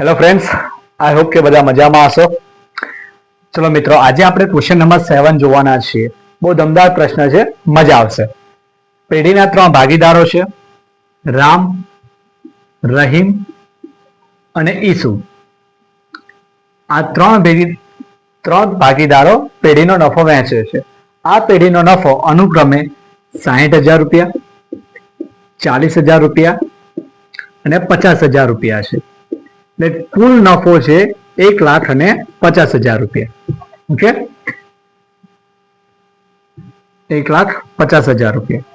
Hello friends, I hope કે બધા મજામાં હશો. ચલો મિત્રો, આજે આપણે ક્વેશ્ચન નંબર 7 જોવાના છીએ. બહુ દમદાર પ્રશ્ન છે, મજા આવશે. પેઢીના 3 ભાગીદારો છે, રામ, રહીમ અને ઈસુ. આ ત્રણ ભાગીદારો પેઢીનો નફો વહેંચે છે. આ પેઢીનો નફો અનુક્રમે 60,000 રૂપિયા, 40,000 રૂપિયા અને 50,000 રૂપિયા છે. એટલે કુલ નફો છે 1,50,000 રૂપિયા. ઓકે, 1,50,000 રૂપિયા.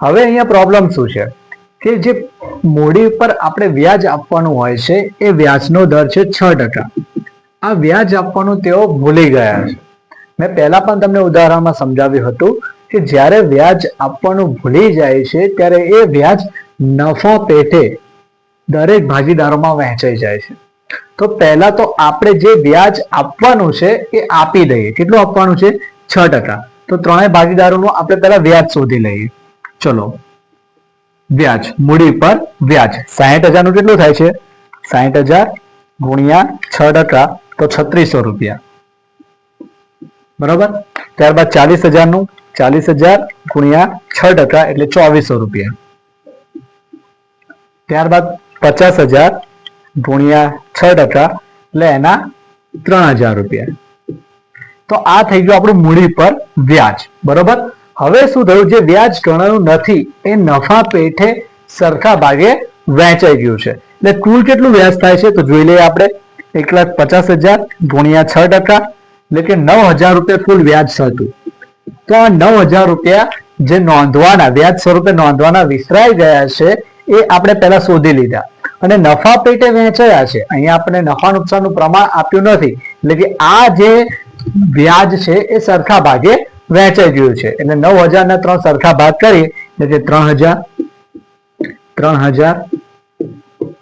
હવે અહીંયા પ્રોબ્લેમ શું છે કે જે મૂડી ઉપર આપણે વ્યાજ આપવાનું હોય છે એ વ્યાજનો દર છે 6%. આ વ્યાજ આપવાનું તેઓ ભૂલી ગયા છે. મેં પહેલા પણ તમને ઉદાહરણમાં સમજાવ્યું હતું કે જ્યારે વ્યાજ આપવાનું ભૂલી જાય છે ત્યારે એ વ્યાજ નફા પેટે દરેક ભાગીદારોમાં વહેંચાઈ જાય છે. તો પહેલા તો આપણે જે વ્યાજ આપવાનું છે એ આપી દઈએ. કેટલું આપવાનું છે? 6%. તો ત્રણેય ભાગીદારોનું આપણે પહેલા વ્યાજ શોધી લઈએ. ચલો, વ્યાજ, મૂડી પર વ્યાજ 60,000 નું કેટલું થાય છે? 60,000 ગુણ્યા 6%, તો 3600 રૂપિયા. બરોબર. ત્યારબાદ 40,000 નું, 40,000 ગુણ્યા 6% એટલે 2400 રૂપિયા. ત્યારબાદ 50,000 ગુણ્યા 6% એટલે એના 3,000 રૂપિયા. તો આ થઈ ગયું આપણું મૂડી પર વ્યાજ. બરોબર. હવે શું થયું? જે વ્યાજ ગણાયું નથી એ નફા પેઠે સરખા ભાગે વહેંચાઈ ગયું છે. એટલે કુલ કેટલું વ્યાજ થાય છે તો જોઈ લઈએ આપણે. 1,50,000 ગુણ્યા 6% એટલે કે 9,000 રૂપિયા કુલ વ્યાજ થતું. તો આ 9,000 રૂપિયા જે નોંધવાના વ્યાજ સ્વરૂપે નોંધવાના વિસરાઈ ગયા છે એ આપણે પહેલા શોધી લીધા અને નફા પેટે વહેંચાયા છે. અહીંયા આપણે નફા નુકસાનનું પ્રમાણ આપ્યું નથી. એટલે કે આ જે વ્યાજ છે એ સરખા ભાગે વહેંચાઈ ગયું છે. એટલે 9,000 ના 3 સરખા ભાગ કરીએ એટલે કે 3,000, 3,000,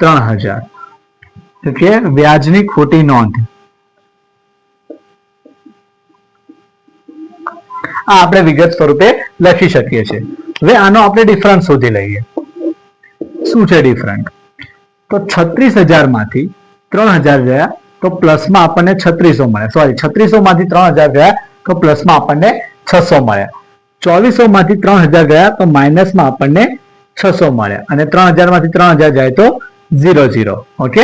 3,000. કે વ્યાજની ખોટી નોંધ. આ આપણે વિગત સ્વરૂપે લખી શકીએ છીએ. હવે આનો આપણે ડિફરન્સ શોધી લઈએ. શું છે ડિફરન્ટ? તો 36,000 માંથી 3,000 ગયા તો પ્લસમાં આપણને 3600 મળ્યા. સોરી, 3600 માંથી 3,000 ગયા તો પ્લસમાં આપણને 600 મળ્યા. 2400 માંથી 3,000 ગયા તો માઇનસમાં આપણને 600 મળ્યા. અને 3,000 માંથી 3,000 જાય તો 0,0. ઓકે.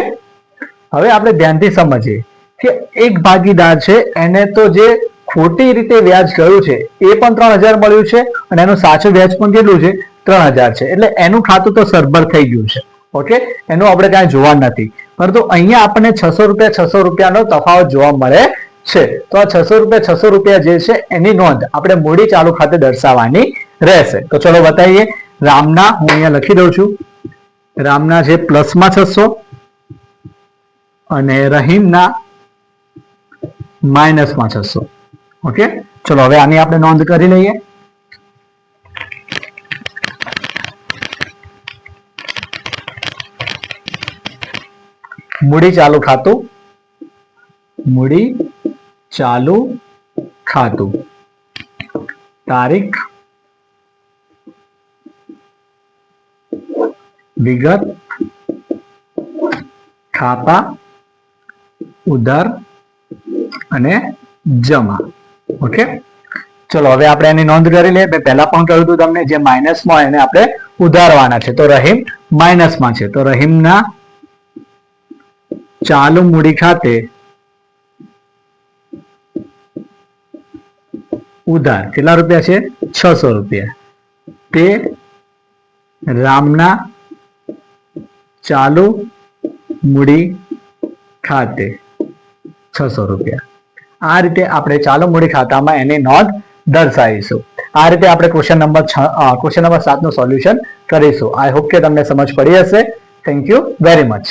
હવે આપણે ધ્યાનથી સમજીએ કે એક ભાગીદાર છે એને તો જે ખોટી રીતે વ્યાજ ગયું છે એ પણ 3,000 મળ્યું છે અને એનું સાચું વ્યાજ પણ કેટલું છે? 3,000 છે. એટલે એનું ખાતું તો સરભર થઈ ગયું છે. ઓકે, એનું આપણે કાંઈ જોવા નથી. પરંતુ અહીંયા આપણને 600 રૂપિયાનો તફાવત જોવા મળે છે. તો આ 600 રૂપિયા જે છે એની નોંધ આપણે મૂડી ચાલુ ખાતે દર્શાવવાની રહેશે. તો ચલો બતાવીએ. રામના, હું અહીંયા લખી દઉં છું, રામના છે પ્લસમાં 600 અને રહીમના માઇનસમાં 600. ઓકે, ચલો હવે આની આપણે નોંધ કરી લઈએ. મૂડી ચાલુ ખાતું, મૂડી ચાલુ ખાતું, તારીખ, વિગત, ખાતા, ઉધાર અને જમા. ઓકે, ચલો હવે આપણે એની નોંધ કરી લઈએ. મેં પહેલા પણ કહ્યું હતું તમને, જે માઇનસમાં હોય એને આપણે ઉધારવાના છે. તો રહીમ માઇનસમાં છે, તો રહીમના ચાલુ મૂડી ખાતે ઉધાર કેટલા રૂપિયા છે? 600 રૂપિયા. તે રામના ચાલુ મૂડી ખાતે 600 રૂપિયા. આ રીતે આપણે ચાલુ મૂડી ખાતામાં એની નોંધ દર્શાવીશું. આ રીતે આપણે ક્વેશ્ચન નંબર 7 નું સોલ્યુશન કરીશું. આઈ હોપ કે તમને સમજ પડી હશે. Thank you very much.